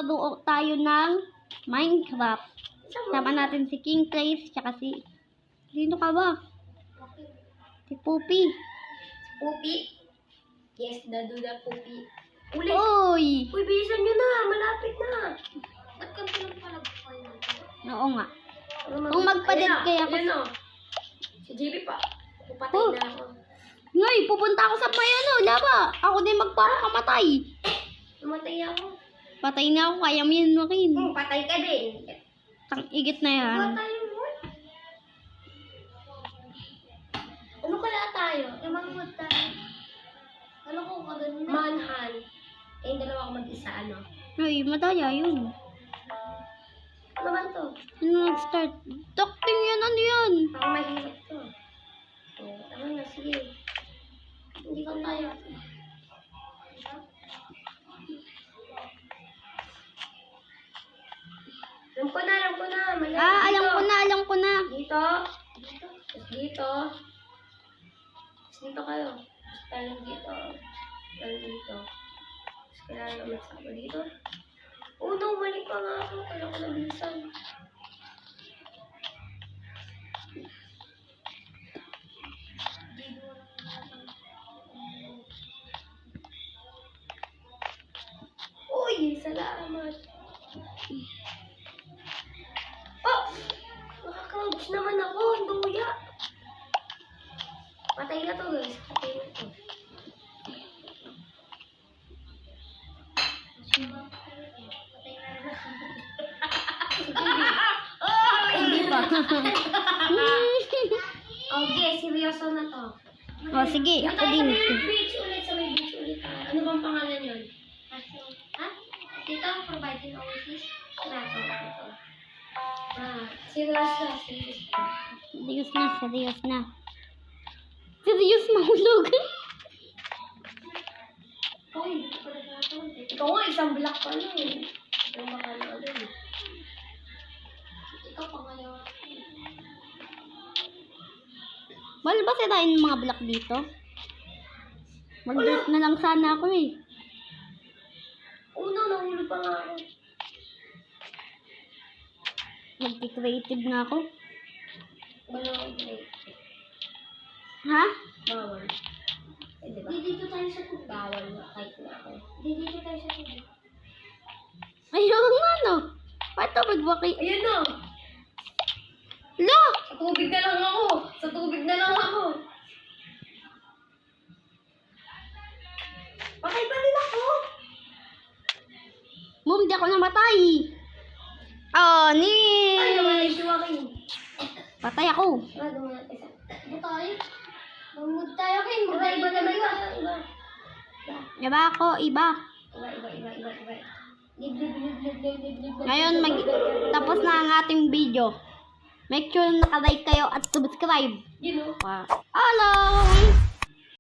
maglaro tayo ng Minecraft. Sama natin si King Trace, tsaka si... Sino ka ba? Si Poopy. Poopy? Yes, daduda Poopy. Ulit! Uy! Uy, bilisan nyo na! Malapit na! Ba't ka pinagpalag ko yun? Oo nga. Kung magpa-dead kaya ako... Ayun o. Si JB pa. Pupatay Oh. na ako. Ngay, pupunta ako sa may laba. Ako din magpapakamatay. Namatay ako. Patay na ako, kaya mo yun makin. Patay ka din. Tang igit na yan. Patay mo. Ano kaya tayo? Imangod tayo. Ano ko kaganda? Manhan. Eh, dalawa ako mag-isa, ano? Ay, madaya yun. Ano ba to? Ano nag-start? Takting yan, ano yan? Parang mahirap to. Oh, ano na, sige. Hindi ko tayo. Alam ko na. Malapit Alam ko na. Dito. Tapos dito. Tapos dito kayo. Tapos tayo dito. Tayo dito. Tapos kailangan magsama dito. Oh no, mali pa nga ako. Kailangan ko nabilisan. Uy, salamat. Oh! Nakaka-ouch naman ako. Ang duya. Patay na to, guys. Patay na to. Patay na rin ako. Hindi pa. Okay, seryoso na to. O, sige, ako din. Sa may beach ulit. Ano bang pangalan yun? Ha? Dito, providing oasis. Nato. Seryoso. Serious na. Serious mahulog. Uy, ikaw nga, isang block pa lang eh. Ikaw baka na ulit. Ikaw pa ngayon. Wala ba sirain yung mga block dito? Mag-dirt na lang sana ako eh. Una, nahulog pa nga ako. Mag-creative nga ako. Wala akong break. Ha? Bawal. Eh, diba? Dito tayo sa tubig. Bawal na, kahit na ako. Dito tayo sa tubig. Ayun nga no. Pato magbaki. Ayun na! Lo! Sa tubig na lang ako! Sa tubig na lang ako! Patay pa rin ako! Mom, di ako namatay. Oh, ni. Ay, naman si Joaquin. Patay ako. Ah, dumaan isa. Ano tayo? Mamud tayo, Kin. Iba. Iba ako, iba. Iba. Lib. Ngayon, tapos na ang ating video. Make sure naka-like kayo at subscribe. You know? Hello!